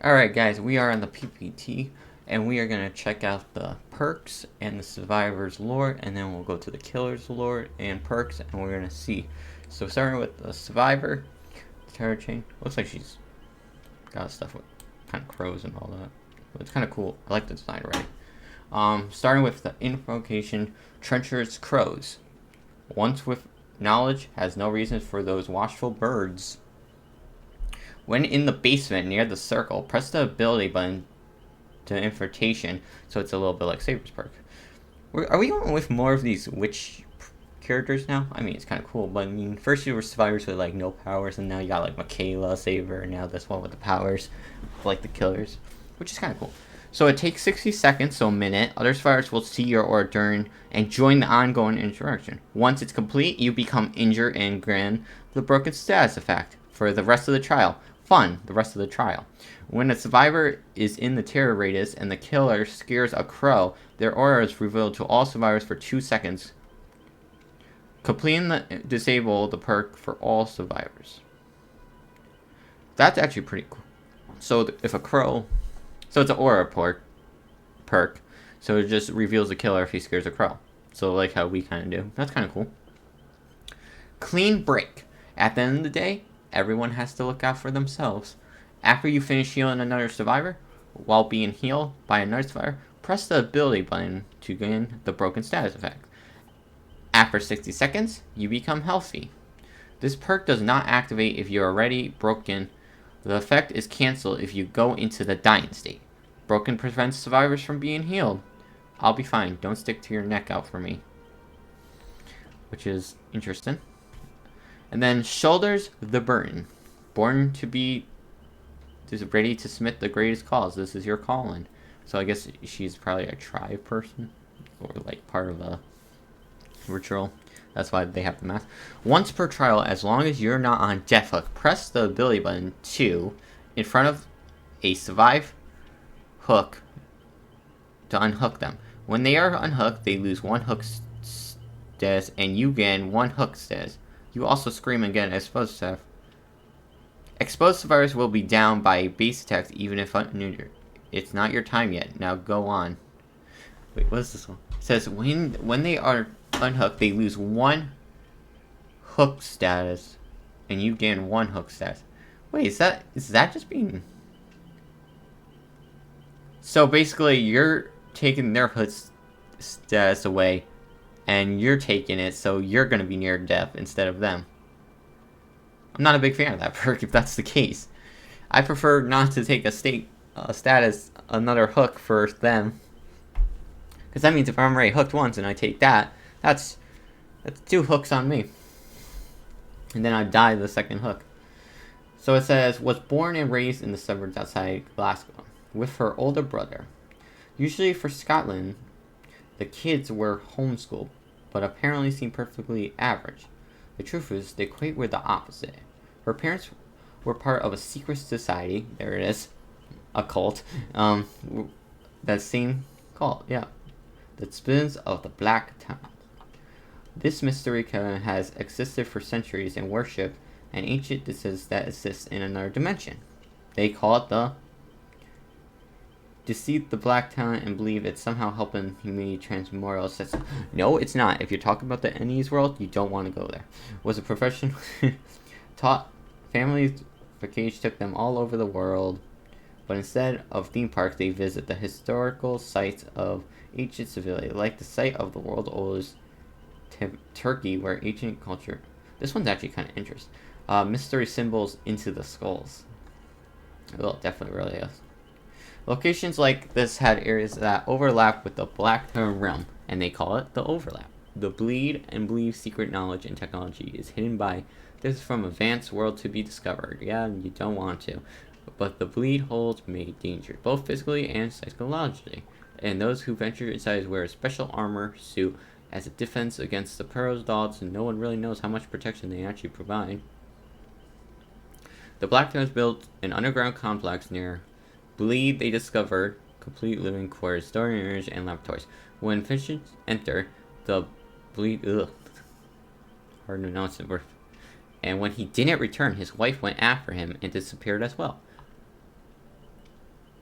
Alright guys, we are on the PPT and we are going to check out the perks and the survivor's lore, and then we'll go to the killer's lore and perks, and we're going to see. So starting with the survivor, terror chain, looks like she's got stuff with kind of crows and all that. But it's kind of cool. I like the design already. Starting with the invocation, treacherous crows. Once with knowledge, has no reason for those watchful birds. When in the basement near the circle, press the ability button to invitation, so it's a little bit like Saber's perk. Are we going with more of these witch characters now? I mean, it's kind of cool, but I mean, first you were survivors with like no powers, and now you got like Michaela, Saber, and now this one with the powers, like the killers, which is kind of cool. So it takes 60 seconds, so a minute. Other survivors will see your aura during and join the ongoing interaction. Once it's complete, you become injured and grant the broken status effect for the rest of the trial. The rest of the trial. When a survivor is in the terror radius and the killer scares a crow, their aura is revealed to all survivors for 2 seconds. Completing the disable the perk for all survivors. That's actually pretty cool. So if a crow, so it's an aura perk, so it just reveals the killer if he scares a crow. So like how we kind of do. That's kind of cool. Clean break. At the end of the day, everyone has to look out for themselves. After you finish healing another survivor, while being healed by another survivor, press the ability button to gain the broken status effect. After 60 seconds, you become healthy. This perk does not activate if you're already broken. The effect is cancelled if you go into the dying state. Broken prevents survivors from being healed. I'll be fine. Don't stick to your neck out for me. Which is interesting. And then shoulders the burden. Born to be ready to submit the greatest cause. This is your calling. So I guess she's probably a tribe person, or like part of a ritual. That's why they have the mask. Once per trial, as long as you're not on death hook, press the ability button 2 in front of a survive hook to unhook them. When they are unhooked, they lose 1 hook status and you gain 1 hook status. You also scream and get exposed staff. Exposed survivors will be down by base attacks even if uninjured. It's not your time yet. Now go on. Wait, what is this one? It says when they are unhooked, they lose 1 hook status, and you gain 1 hook status. Wait, is that just being? So basically, you're taking their hook status away, and you're taking it, so you're gonna be near death instead of them. I'm not a big fan of that perk if that's the case. I prefer not to take a status, another hook for them. Because that means if I'm already hooked once and I take that, that's 2 hooks on me. And then I die the second hook. So it says, was born and raised in the suburbs outside Glasgow with her older brother. Usually for Scotland, the kids were homeschooled, but apparently seem perfectly average. The truth is, they quite were the opposite. Her parents were part of a secret society, there it is, a cult, that same cult, yeah, the spins of the Black Town. This mystery has existed for centuries and worship an ancient disease that exists in another dimension. They call it the deceit the Black Town and believe it's somehow helping humanity transmemorial system. No, it's not. If you're talking about the Ennies world, you don't want to go there. Was a profession taught families vacation took them all over the world, but instead of theme parks, they visit the historical sites of ancient civility, like the site of the world's oldest Turkey, where ancient culture. This one's actually kind of interesting. Mystery symbols into the skulls. Well, definitely really is. Locations like this had areas that overlap with the Blacktown realm, and they call it the overlap. The bleed and believe secret knowledge and technology is hidden by this from advanced world to be discovered. Yeah, you don't want to. But the bleed holds many danger, both physically and psychologically, and those who venture inside wear a special armor suit as a defense against the pearls dogs, and no one really knows how much protection they actually provide. The Blacktown is built an underground complex near Bleed. They discovered complete living quarters, storage areas, and laboratories. When patients enter the Bleed, hard to announce the word. And when he didn't return, his wife went after him and disappeared as well.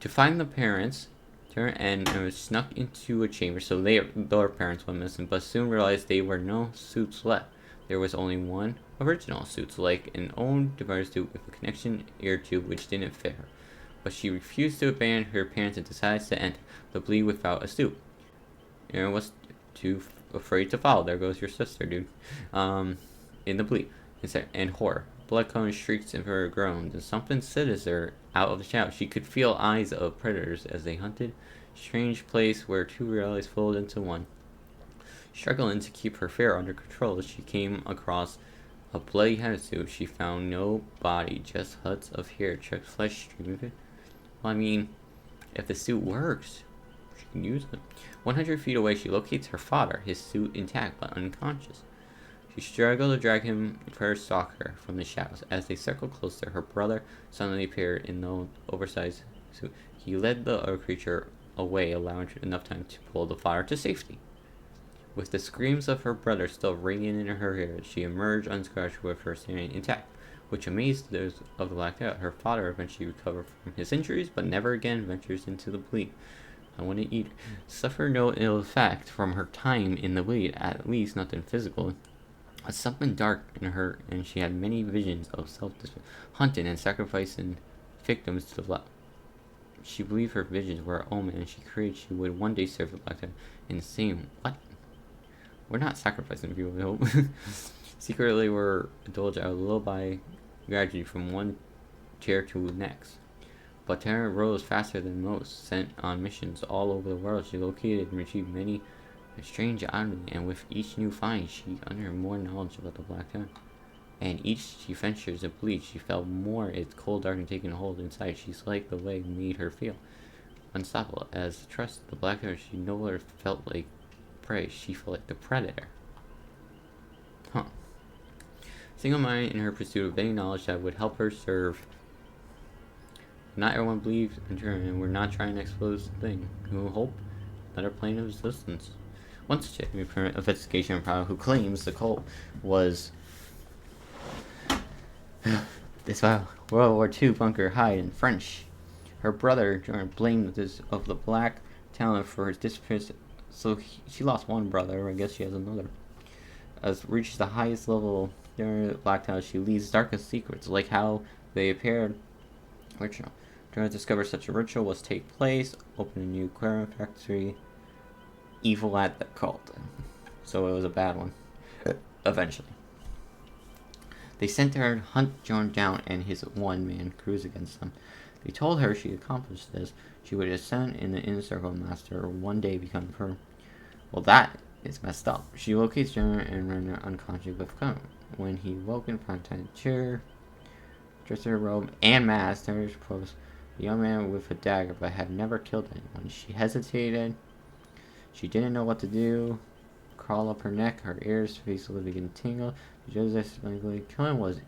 To find the parents, and was snuck into a chamber, so their parents went missing, but soon realized there were no suits left. There was only one original suit, like an old device suit with a connection ear tube which didn't fit her. But she refused to abandon her parents and decides to enter the bleed without a suit. Aaron was too afraid to follow. There goes your sister, dude. In the bleed. And horror. Blood-colored shrieks and her groans, and something sinister out of the shadows. She could feel eyes of predators as they hunted. Strange place where two realities folded into one. Struggling to keep her fear under control, she came across a bloody head suit. She found no body, just huts of hair, chucked flesh streaming. Well, I mean, if the suit works, she can use it. 100 feet away, she locates her father, his suit intact but unconscious. She struggled to drag him for her stalker from the shadows. As they circled closer, her brother suddenly appeared in the oversized suit. He led the other creature away, allowing her enough time to pull the fire to safety. With the screams of her brother still ringing in her ears, she emerged unscratched with her standing intact, which amazed those of the Black Out. Her father eventually recovered from his injuries, but never again ventures into the bleed. I want to eat her. Suffer no ill effect from her time in the bleed, at least nothing physical. Something dark in her, and she had many visions of self-destruction, hunting and sacrificing victims to the Black. She believed her visions were an omen, and she prayed she would one day serve the Black Town in the same. What? We're not sacrificing people, I hope. Secretly, we're indulged out a little by gradually from one chair to the next. But Tara rose faster than most, sent on missions all over the world. She located and retrieved many strange oddity, and with each new find, she unearthed more knowledge about the Black Town. And each she ventures to bleed, she felt more its cold darkness taking hold inside. She's like the way made her feel unstoppable. As the trust of the Black Town, she no longer felt like prey, she felt like the predator. Single-minded in her pursuit of any knowledge that would help her serve. Not everyone believes in her, and we're not trying to expose the thing. Who hope? Another plane of existence. One such investigation product who claims the cult was this World War II bunker hide in French. Her brother blamed this of the Black Town for his disappearance. So she lost one brother. I guess she has another. As reaches the highest level during the Black Town, she leads darkest secrets, like how they appeared original. Trying to discover such a ritual was take place, open a new aquarium factory. Evil at the cult. So it was a bad one. Eventually. They sent her to hunt John down and his one-man crews against them. They told her she accomplished this, she would ascend in the inner circle master or one day become her. Well, that is messed up. She locates John and ran unconscious with cover. When he woke in front of the chair, dressed in her robe and mask, there was a young man with a dagger but had never killed anyone. She hesitated. She didn't know what to do. Crawl up her neck, her ears, face begin to tingle. Killing was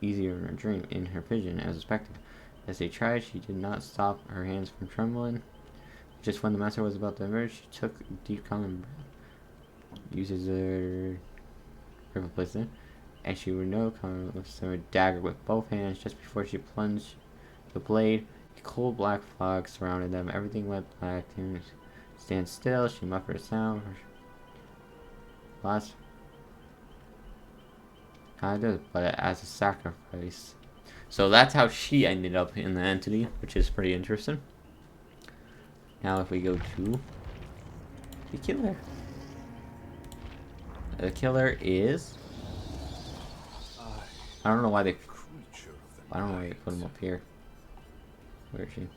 easier in her dream, in her vision, as expected. As they tried, she did not stop her hands from trembling. Just when the master was about to emerge, she took a deep calm breath. Uses her place in, and she would know with a dagger with both hands. Just before she plunged the blade, a cold black fog surrounded them. Everything went black. Stand still, she muffled a sound. Last kind of, but as a sacrifice. So that's how she ended up in the entity, which is pretty interesting. Now if we go to the killer. The killer is, I don't know why they put him up here. Where is she?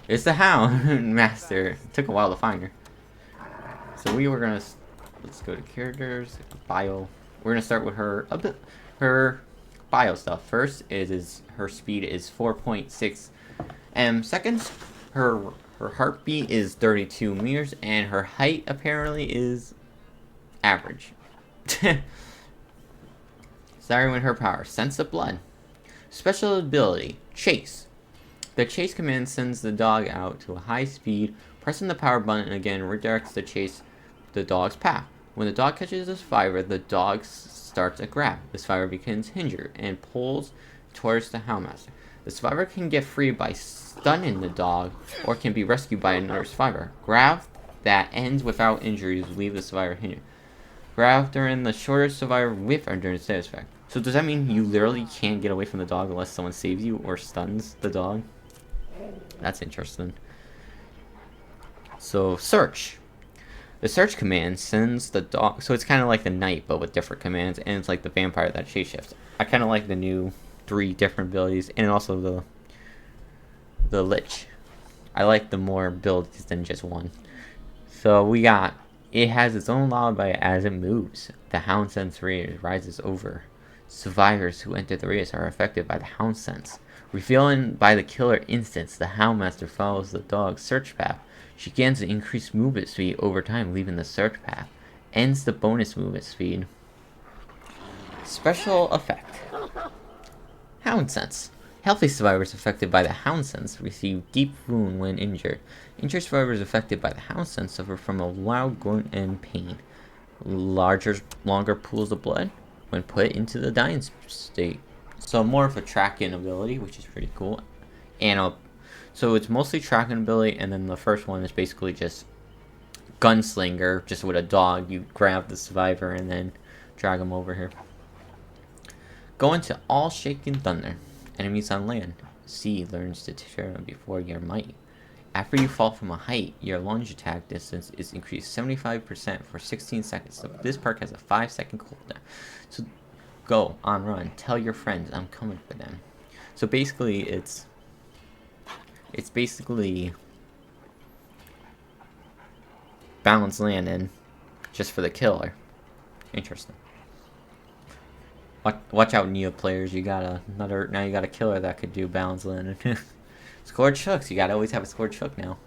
It's the Hound Master. It took a while to find her. So we were gonna, let's go to characters, bio. We're gonna start with her bio stuff. First is her speed is 4.6 seconds. Her heartbeat is 32 meters, and her height apparently is average. Starting with her power, sense of blood. Special ability, chase. The chase command sends the dog out to a high speed. Pressing the power button again redirects the dog's path. When the dog catches the survivor, the dog starts a grab. The survivor becomes injured and pulls towards the Houndmaster. The survivor can get free by stunning the dog or can be rescued by another survivor. Grab that ends without injuries leave the survivor hindered. Grab during the shorter survivor with endurance status effect. So does that mean you literally can't get away from the dog unless someone saves you or stuns the dog? That's interesting. So search. The search command sends the dog. So it's kind of like the knight, but with different commands, and it's like the vampire that shapeshifts. I kind of like the new 3 different abilities, and also the lich. I like the more abilities than just one. So we got. It has its own lullaby as it moves. The hound sense radius rises over. Survivors who enter the radius are affected by the hound sense. Revealing by the killer instance, the Houndmaster follows the dog's search path. She gains an increased movement speed over time, leaving the search path. Ends the bonus movement speed. Special effect. Hound sense. Healthy survivors affected by the hound sense receive deep wound when injured. Injured survivors affected by the hound sense suffer from a loud grunt and pain. Longer pools of blood when put into the dying state. So more of a tracking ability, which is pretty cool. And so it's mostly tracking ability, and then the first one is basically just gunslinger, just with a dog. You grab the survivor and then drag them over here. Go into all shaking thunder. Enemies on land. Sea learns to tear before your might. After you fall from a height, your lunge attack distance is increased 75% for 16 seconds. So this perk has a 5-second cooldown. So go on run. Tell your friends I'm coming for them. So basically it's basically balance landing just for the killer. Interesting. Watch out, Neo players. You got now you got a killer that could do balance landing. Scourge hooks. You gotta always have a scourge hook now.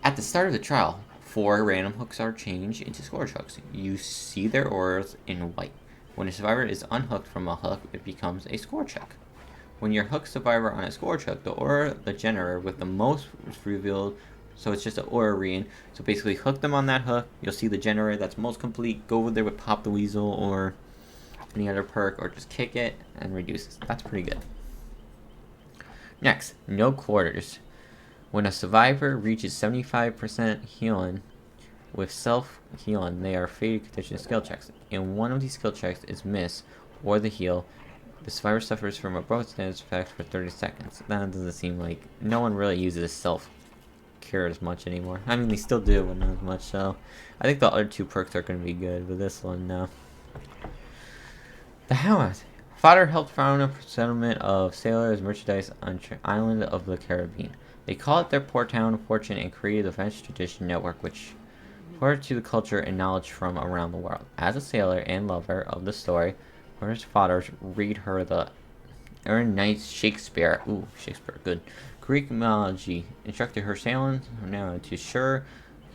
At the start of the trial, 4 random hooks are changed into scourge hooks. You see their auras in white. When a survivor is unhooked from a hook, it becomes a scourge hook. When you hook survivor on a scourge hook, the aura, the generator with the most is revealed. So it's just an aura reading. So basically hook them on that hook. You'll see the generator that's most complete. Go over there with Pop the Weasel or any other perk, or just kick it and reduce it. That's pretty good. Next, no quarters. When a survivor reaches 75% healing with self-healing, they are fated condition skill checks. And one of these skill checks is miss or the heal. The survivor suffers from a broken status effect for 30 seconds. That doesn't seem like... No one really uses self-cure as much anymore. I mean, they still do, but not as much, so... I think the other 2 perks are going to be good, but this one, no. The Hound. Fodder helped found a settlement of sailors' merchandise on island of the Caribbean. They call it their port town of fortune and created the French tradition network, which forwarded to the culture and knowledge from around the world. As a sailor and lover of the story, Horace Fodders read her the Ern Knight's Shakespeare. Ooh, Shakespeare, good. Greek mythology instructed her sailing now to sure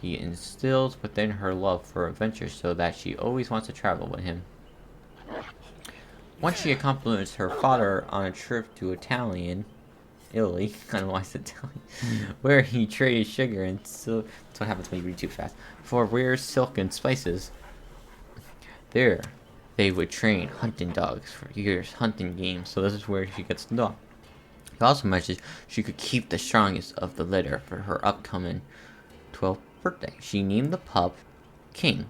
he instills within her love for adventure so that she always wants to travel with him. Once she accompanied her father on a trip to Italy, I don't know why I said Italy, where he traded sugar and so that's what happens when you read too fast, for rare silk and spices. There, they would train hunting dogs for years, hunting games, so this is where she gets the dog. He also mentioned she could keep the strongest of the litter for her upcoming 12th birthday. She named the pup King.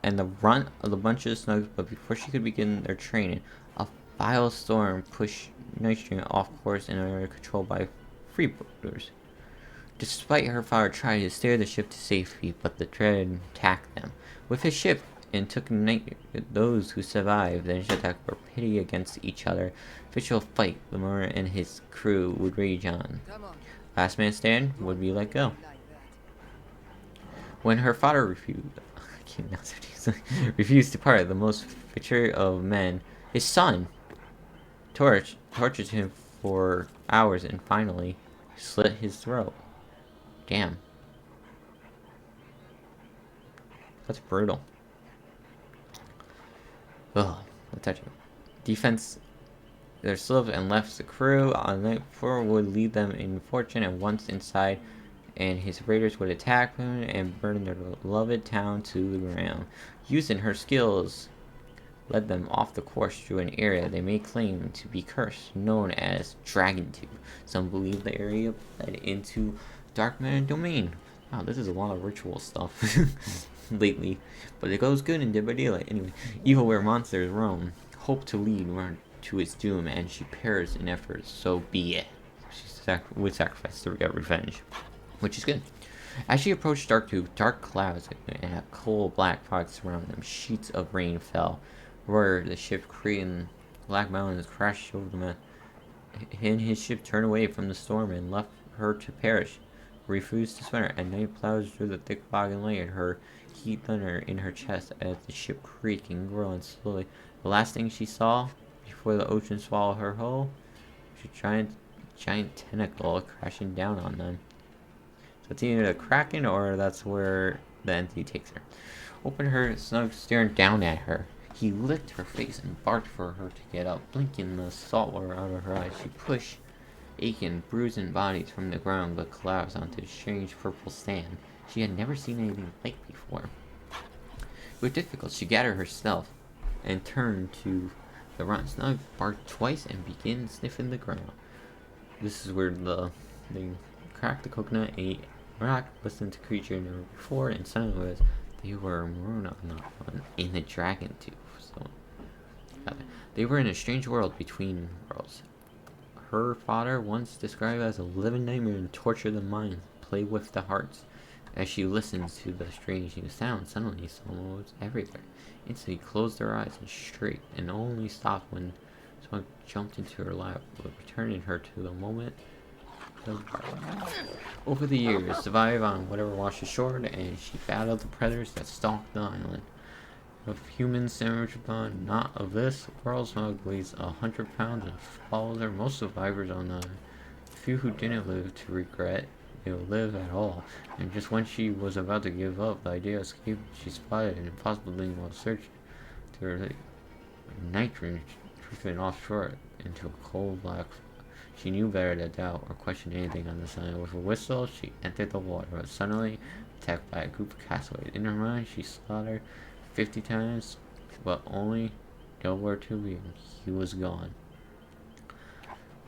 And the run of the bunch of snugs, but before she could begin their training, a vile storm pushed Nightstream off course in an area controlled by freebooters. Despite her father trying to steer the ship to safety, but the dread attacked them. With his ship and took those who survived the initial attack were pitted against each other. Official fight, Lemur and his crew would rage on. Last man stand would be let go. When her father refused to part, the most mature of men, his son, tortured him for hours and finally slit his throat. Damn. That's brutal. Ugh, that's touching. Defense their slip and left the crew. On night 4 would lead them in fortune, and once inside, and his raiders would attack them and burn their beloved town to the ground. Using her skills, led them off the course through an area they may claim to be cursed, known as Dragon Tube. Some believe the area led into Dark Matter Domain. Wow, this is a lot of ritual stuff lately, but it goes good in Dead by Daylight. Anyway, evil where monsters roam, hope to lead one to its doom, and she perished in efforts, so be it. She would sacrifice to get revenge, which is good. As she approached Dark Tube, dark clouds and a coal black fog surrounded them. Sheets of rain fell. Roar, the ship creating black mountains, crashed over them. And his ship turned away from the storm and left her to perish. Refused to surrender. At night, clouds drew the thick fog and layered her heat thunder in her chest as the ship creaked and growled slowly. The last thing she saw before the ocean swallowed her whole was a giant tentacle crashing down on them. So it's either the Kraken or that's where the entity takes her. Opened her snug, staring down at her. He licked her face and barked for her to get up, blinking the salt water out of her eyes. She pushed aching, bruising bodies from the ground but collapsed onto a strange purple sand. She had never seen anything like before. With difficulty, she gathered herself and turned to the rotten snug, barked twice, and began sniffing the ground. This is where they cracked the coconut, ate rock, listened to creature never before, and suddenly they were in the Dragon Tube. So they were in a strange world between worlds. Her father, once described as a living nightmare and torture the mind, play with the hearts. As she listened to the strange new sound, suddenly someone was everywhere. Instantly closed her eyes and straight, and only stopped when someone jumped into her lap, returning her to the moment. Over the years, survived on whatever washed ashore, and she battled the predators that stalked the island. Of humans sandwiched upon not of this world, Smug weighs 100 pounds and follows her. Most survivors on the few who didn't live to regret they will live at all. And just when she was about to give up the idea of escape, she spotted an impossible thing while searching to her nitrogen drifting offshore into a cold black. She knew better to doubt or question anything on this island. With a whistle, she entered the water, but suddenly attacked by a group of castaways. In her mind, she slaughtered 50 times, but only nowhere to be. He was gone.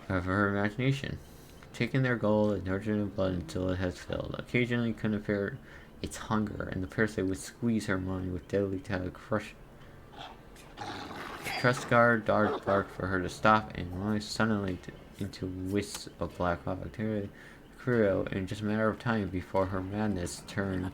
However, her imagination, taking their gold and nurturing the blood until it has filled, occasionally couldn't appear its hunger, and the parasite would squeeze her mind with deadly tag, crush. Trust guard barked for her to stop, and rise suddenly into wisps of black bacteria. Crew in just a matter of time before her madness turned.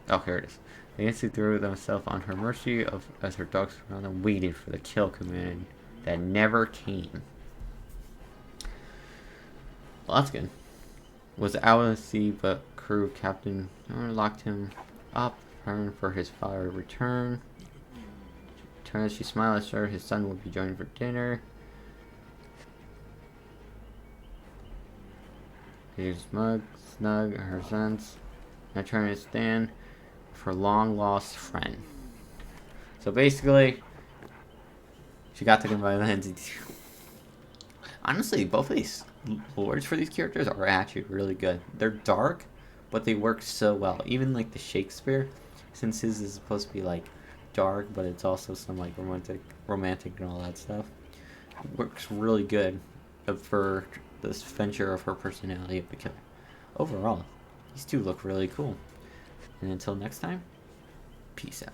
Oh, here it is. They instantly threw themselves on her mercy as her dogs around them waited for the kill command that never came. Well, that's good. Was out at sea, but crew captain locked him up, preparing for his father to return. As she smiled at her, his son would be joining for dinner. He's snug, her sons, now trying to stand for long lost friend. So basically, she got taken by the entity. Honestly, both of these lords for these characters are actually really good. They're dark, but they work so well. Even like the Shakespeare, since his is supposed to be like dark, but it's also some like romantic and all that stuff. It works really good for this venture of her personality of the killer. Overall, these two look really cool. And until next time, peace out.